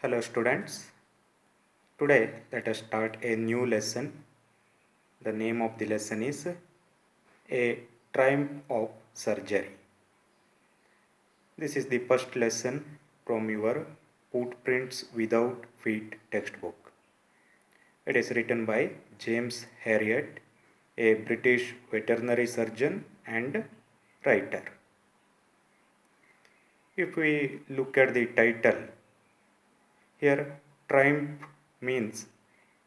Hello students. Today let us start a new lesson. The name of the lesson is A Triumph of Surgery. This is the first lesson from your Footprints Without Feet textbook. It is written by James Herriot, a British veterinary surgeon and writer. If we look at the title, here triumph means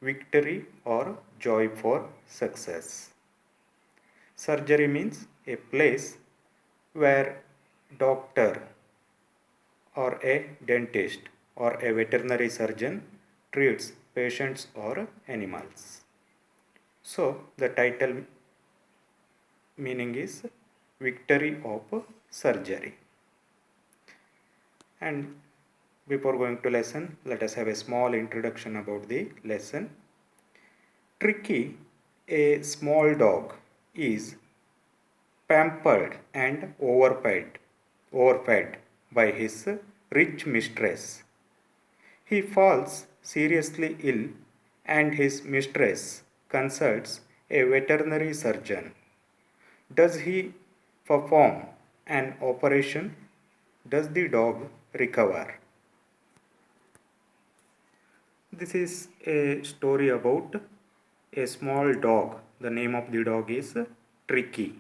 victory or joy for success. Surgery means a place where doctor or a dentist or a veterinary surgeon treats patients or animals. So the title meaning is victory of surgery. And before going to lesson, let us have a small introduction about the lesson. Tricky, a small dog, is pampered and overfed by his rich mistress. He falls seriously ill and his mistress consults a veterinary surgeon. Does he perform an operation? Does the dog recover? This is a story about a small dog. The name of the dog is Tricky.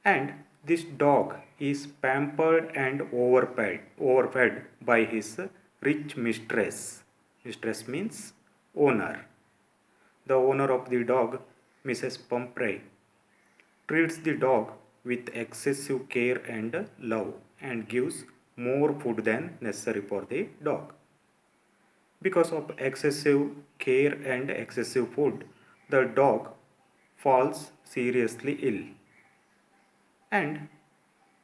And this dog is pampered and overfed by his rich mistress. Mistress means owner. The owner of the dog, Mrs. Pumphrey, treats the dog with excessive care and love and gives more food than necessary for the dog. Because of excessive care and excessive food, the dog falls seriously ill and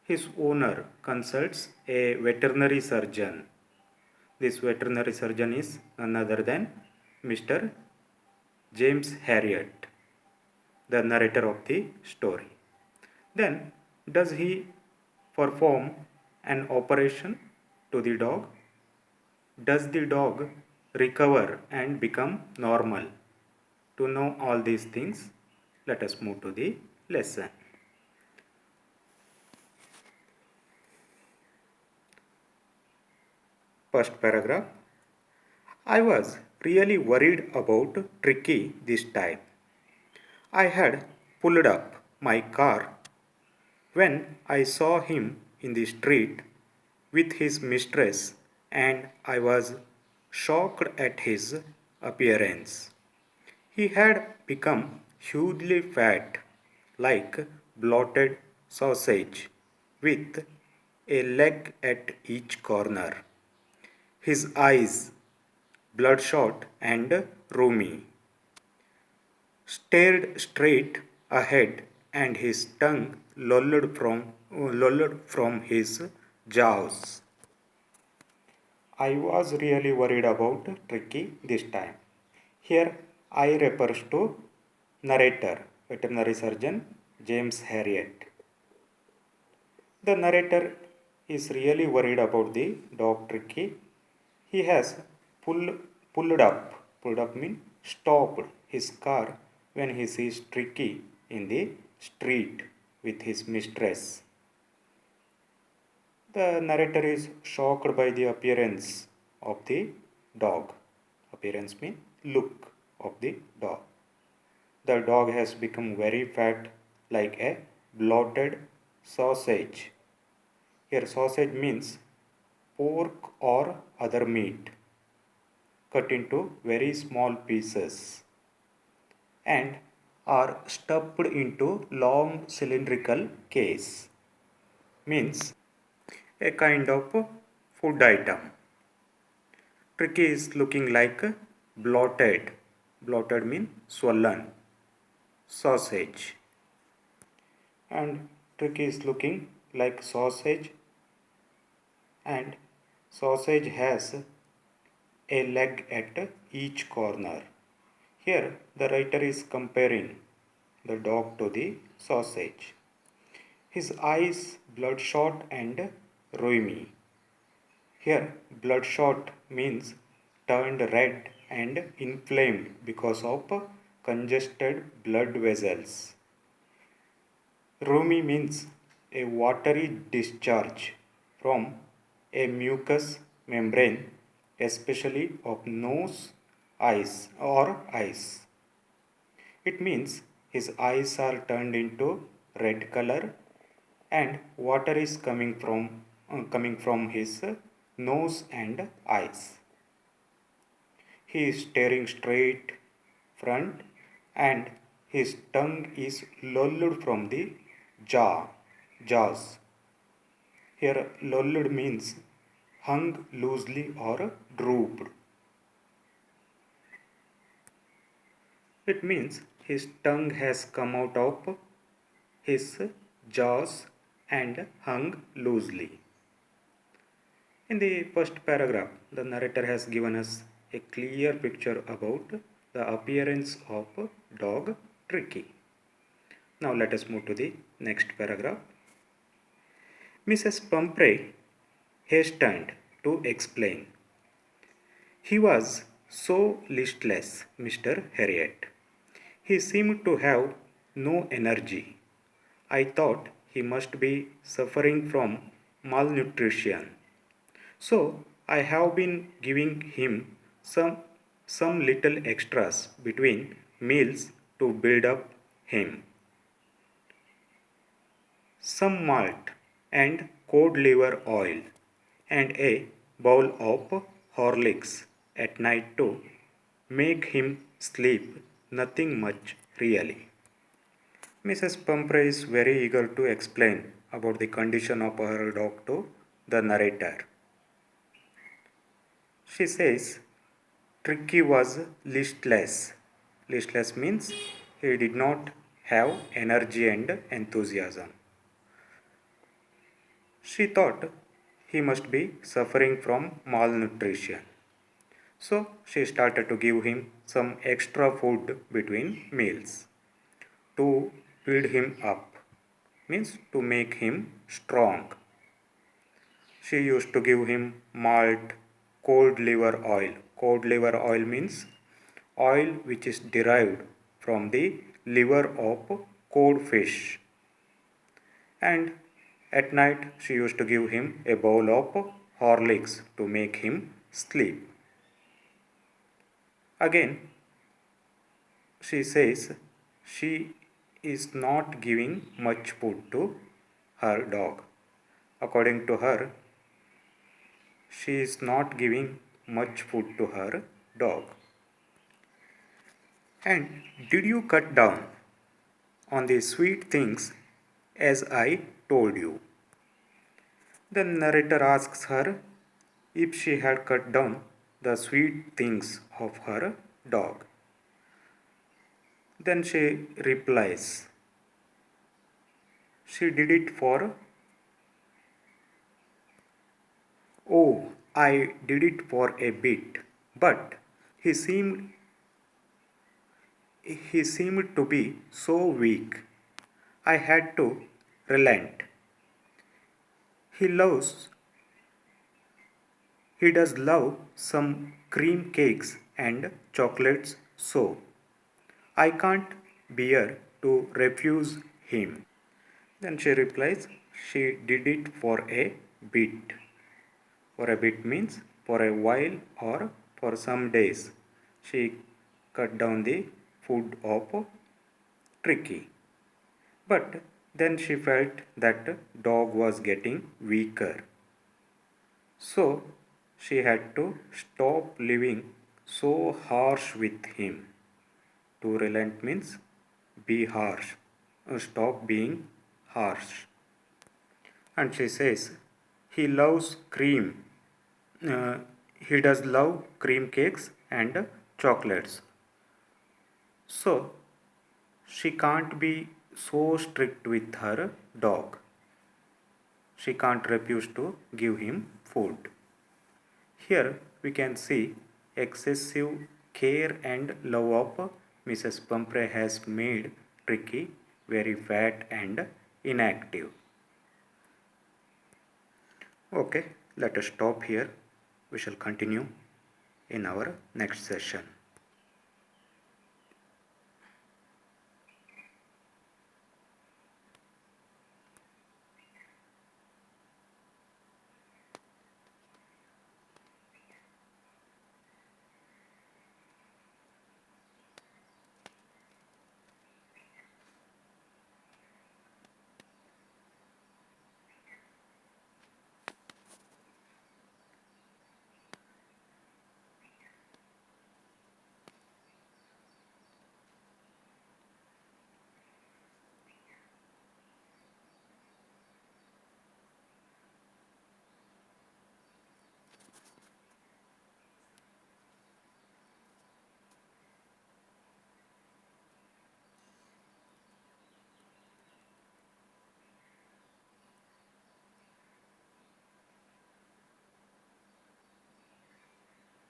his owner consults a veterinary surgeon. This veterinary surgeon is none other than Mr. James Herriot, the narrator of the story. Then, does he perform an operation to the dog? Does the dog recover and become normal? To know all these things, let us move to the lesson. First paragraph. I was really worried about Tricky this time. I had pulled up my car when I saw him in the street with his mistress, and I was shocked at his appearance. He had become hugely fat, like bloated sausage, with a leg at each corner. His eyes, bloodshot and rheumy, stared straight ahead, and his tongue lolled from his jaws. I was really worried about Tricky this time. Here I refers to narrator, veterinary surgeon James Herriot. The narrator is really worried about the dog Tricky. He has pulled, pulled up means stopped his car when he sees Tricky in the street with his mistress. The narrator is shocked by the appearance of the dog. Appearance means look of the dog. The dog has become very fat, like a bloated sausage. Here, sausage means pork or other meat cut into very small pieces and are stuffed into long cylindrical case. Means a kind of food item. Tricky is looking like bloated. Bloated means swollen sausage. And Tricky is looking like sausage, and sausage has a leg at each corner. Here the writer is comparing the dog to the sausage. His eyes bloodshot and rheumy. Here, bloodshot means turned red and inflamed because of congested blood vessels. Rheumy means a watery discharge from a mucous membrane, especially of nose, eyes. It means his eyes are turned into red color and water is coming from his nose and eyes. He is staring straight front and his tongue is lolled from the jaws. Here lolled means hung loosely or drooped. It means his tongue has come out of his jaws and hung loosely. In the first paragraph, the narrator has given us a clear picture about the appearance of dog Tricky. Now let us move to the next paragraph. Mrs. Pumphrey hastened to explain. He was so listless, Mr. Harriet. He seemed to have no energy. I thought he must be suffering from malnutrition. So I have been giving him some little extras between meals to build up him. Some malt and cod liver oil and a bowl of Horlicks at night to make him sleep, nothing much really. Mrs. Pumphrey is very eager to explain about the condition of her dog to the narrator. She says Tricky was listless. Listless means he did not have energy and enthusiasm. She thought he must be suffering from malnutrition. So she started to give him some extra food between meals to build him up, means to make him strong. She used to give him malt, cod liver oil. Cod liver oil means oil which is derived from the liver of cod fish. And at night she used to give him a bowl of Horlicks to make him sleep. Again, she says she is not giving much food to her dog. According to her, she is not giving much food to her dog. And did you cut down on the sweet things as I told you? The narrator asks her if she had cut down the sweet things of her dog. Then she replies, she did it for, oh, I did it for a bit, but he seemed he seemed to be so weak. I had to relent. He loves he does love some cream cakes and chocolates so I can't bear to refuse him. Then she replies, she did it for a bit. For a bit means for a while or for some days. She cut down the food of Tricky. But then she felt that dog was getting weaker. So she had to stop living so harsh with him. To relent means be harsh. Stop being harsh. And she says, he loves cream. Uh, he does love cream cakes and chocolates. So she can't be so strict with her dog. She can't refuse to give him food. Here we can see excessive care and love of Mrs. Pumphrey has made Tricky very fat and inactive. Okay, Let us stop here. We shall continue in our next session.